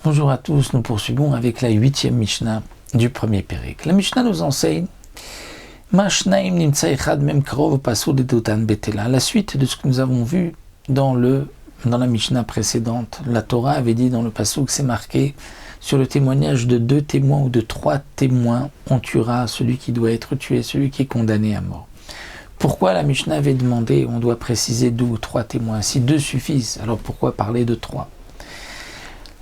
Bonjour à tous, nous poursuivons avec la 8e Mishnah du premier Pérek. La Mishnah nous enseigne la suite de ce que nous avons vu dans la Mishnah précédente. La Torah avait dit dans le Passouk, c'est marqué sur le témoignage de 2 témoins ou de 3 témoins, on tuera celui qui doit être tué, celui qui est condamné à mort. Pourquoi la Mishnah avait demandé, on doit préciser 2 ou 3 témoins? Si 2 suffisent, alors pourquoi parler de 3?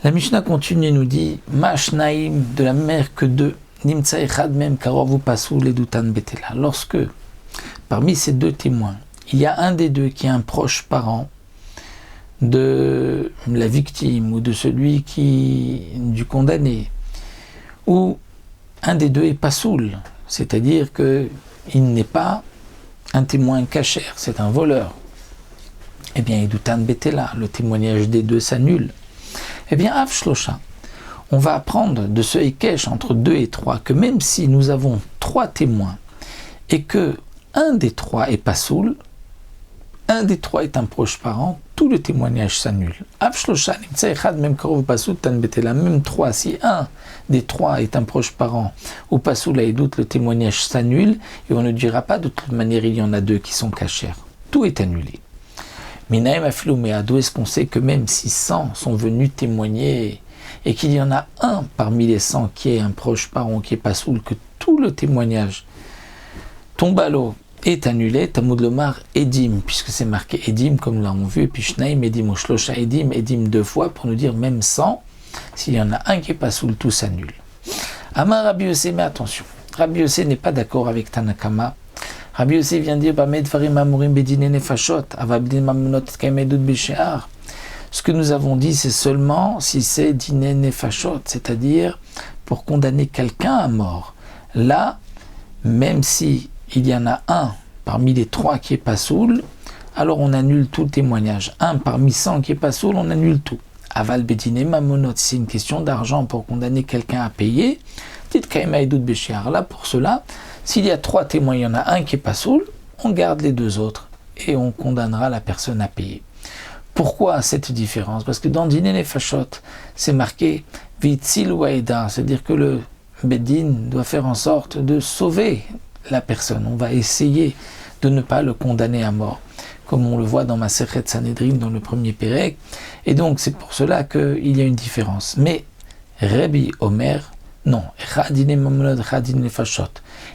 La Mishnah continue et nous dit Mashnaim, de la mer que 2, Nimtsa Echad Mem Karov Pasoul et Doutan Betela. Lorsque, parmi ces 2 témoins, il y a un des 2 qui est un proche parent de la victime ou de celui du condamné, ou un des 2 est Pasoul, c'est-à-dire qu'il n'est pas un témoin cachère, c'est un voleur, eh bien, Doutan Betela, le témoignage des 2 s'annule. Eh bien, Av Shlosha, on va apprendre de ce Ekesh entre 2 et 3 que même si nous avons 3 témoins et que un des 3 est Pasoul, un des 3 est un proche parent, tout le témoignage s'annule. Av Shlosha, même Karov Pasoul, Tan Betela, même 3, si un des 3 est un proche parent ou Pasoul et doute, le témoignage s'annule et on ne dira pas de toute manière il y en a 2 qui sont cachères. Tout est annulé. Minaim Afilumea, d'où est-ce qu'on sait que même si 100 sont venus témoigner et qu'il y en a un parmi les 100 qui est un proche parent, qui est pas soul, que tout le témoignage tombe à l'eau, est annulé, Tamoud Lomar Edim, puisque c'est marqué Edim comme nous l'avons vu, et puis Shnaim Edim ou Shlosha Edim, Edim 2 fois pour nous dire même 100, s'il y en a un qui est pas soul, tout s'annule. Amar Rabbi Yossé, mais attention, Rabbi Yossé n'est pas d'accord avec Tanakama. Rabbi Yossé vient dire ce que nous avons dit, c'est seulement si c'est dîner nefashot, c'est-à-dire pour condamner quelqu'un à mort. Là, même si il y en a un parmi les 3 qui est pas soul, alors on annule tout le témoignage. Un parmi 100 qui est pas soul, on annule tout. Aval bedine mamonot, c'est une question d'argent pour condamner quelqu'un à payer. Dites kaima edout béchiar. Là, pour cela, s'il y a 3 témoins, il y en a un qui est pas soul, on garde les 2 autres et on condamnera la personne à payer. Pourquoi cette différence? Parce que dans Dîner les Fachot, c'est marqué Vitzil Waeda, c'est-à-dire que le Beddin doit faire en sorte de sauver la personne. On va essayer de ne pas le condamner à mort, comme on le voit dans Masechet Sanhedrin, dans le premier Pérek. Et donc, c'est pour cela qu'il y a une différence. Mais Rabbi Omer, non,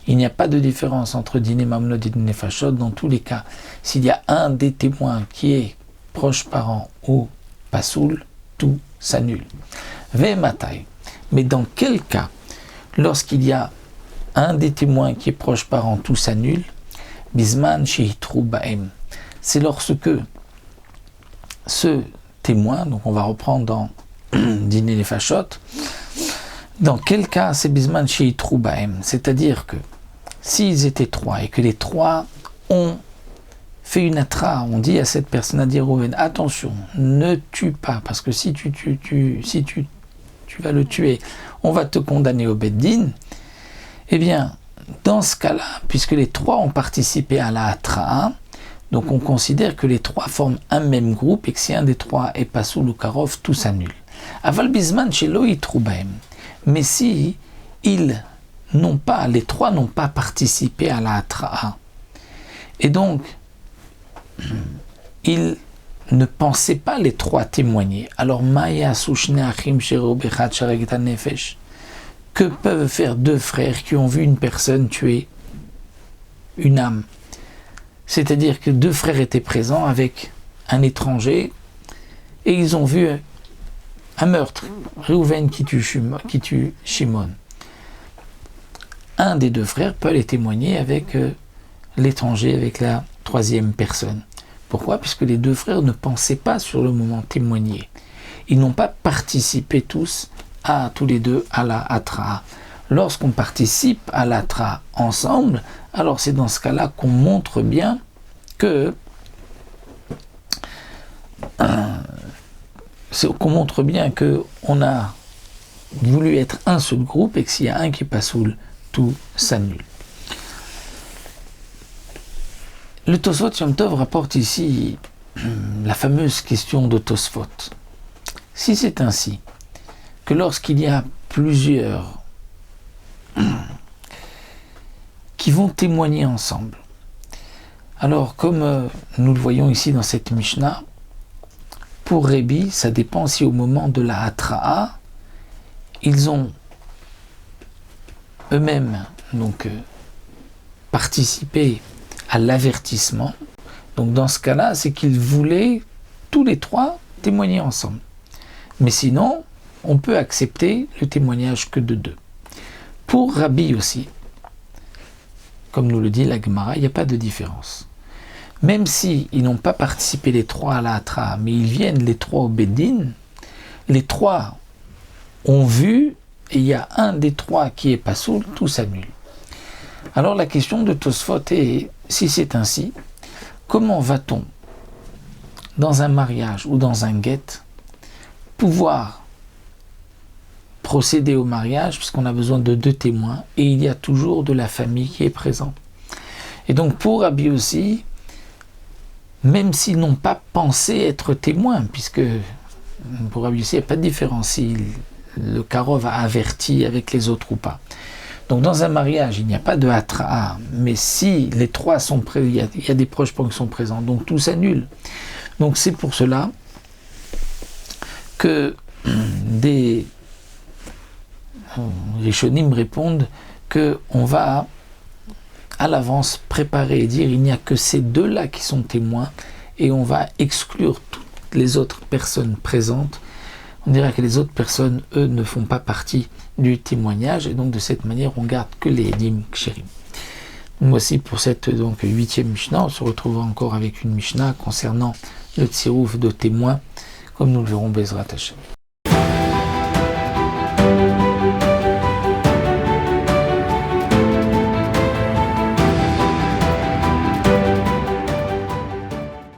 il n'y a pas de différence entre dîner mamlod et dîner fachot. Dans tous les cas, s'il y a un des témoins qui est proche parent ou pasoul, tout s'annule. Ve'matai. Mais dans quel cas, lorsqu'il y a un des témoins qui est proche parent, tout s'annule, bisman shehitru ba'em. C'est lorsque ce témoin, donc on va reprendre dans dîner les fachot, dans quel cas c'est bisman shehitru ba'em, c'est-à-dire que s'ils étaient 3 et que les 3 ont fait une atra, on dit à cette personne, à dire Rouven, attention, ne tue pas, parce que si tu vas le tuer, on va te condamner au Beddin. Eh bien, dans ce cas-là, puisque les 3 ont participé à la atra, donc on considère que les 3 forment un même groupe et que si un des 3 est pasoul ou karov, tout s'annule. Aval bisman shelo yitru ba'em. Mais si les 3 n'ont pas participé à la Hatra'a, et donc ils ne pensaient pas les 3 témoigner, alors que peuvent faire 2 frères qui ont vu une personne tuer une âme? C'est-à-dire que 2 frères étaient présents avec un étranger et ils ont vu un meurtre, Réhouven qui tue Shimon. Un des 2 frères peut aller témoigner avec l'étranger, avec la 3e personne. Pourquoi? Puisque les 2 frères ne pensaient pas sur le moment témoigner. Ils n'ont pas participé tous les 2 à la Hatra. Lorsqu'on participe à la Hatra ensemble, alors c'est dans ce cas-là qu'on montre bien que on a voulu être un seul groupe et que s'il y a un qui est pas soul, tout s'annule. Le Tosfot Yom Tov rapporte ici la fameuse question de Tosfot. Si c'est ainsi, que lorsqu'il y a plusieurs qui vont témoigner ensemble, alors comme nous le voyons ici dans cette Mishnah, pour Rébi, ça dépend si au moment de la Hatra'a, ils ont eux-mêmes donc participé à l'avertissement. Donc dans ce cas-là, c'est qu'ils voulaient tous les trois témoigner ensemble. Mais sinon, on peut accepter le témoignage que de deux. Pour Rabbi aussi, comme nous le dit la Gemara, il n'y a pas de différence. Même si ils n'ont pas participé les trois à la Hatra, mais ils viennent les trois au Bédine, les trois ont vu, et il y a un des trois qui est pas soul, tout s'annule. Alors la question de Tosfot est, si c'est ainsi, comment va-t-on, dans un mariage ou dans un guet, pouvoir procéder au mariage, puisqu'on a besoin de deux témoins, et il y a toujours de la famille qui est présente. Et donc pour Rabbi aussi, même s'ils n'ont pas pensé être témoins, puisque pour Rabbi aussi, il n'y a pas de différence si le Karov a averti avec les autres ou pas. Donc dans un mariage, il n'y a pas de Hatra'a, mais si les trois sont présents, il y a des proches qui sont présents, donc tout s'annule. Donc c'est pour cela que des Rishonim répondent qu'on va à l'avance préparer et dire il n'y a que ces deux-là qui sont témoins et on va exclure toutes les autres personnes présentes. On dira que les autres personnes, eux, ne font pas partie du témoignage et donc de cette manière on garde que les Edim Ksherim. Voici pour cette donc 8e Mishnah. On se retrouvera encore avec une Mishnah concernant le tsirouf de témoins comme nous le verrons Bezrat Hashem.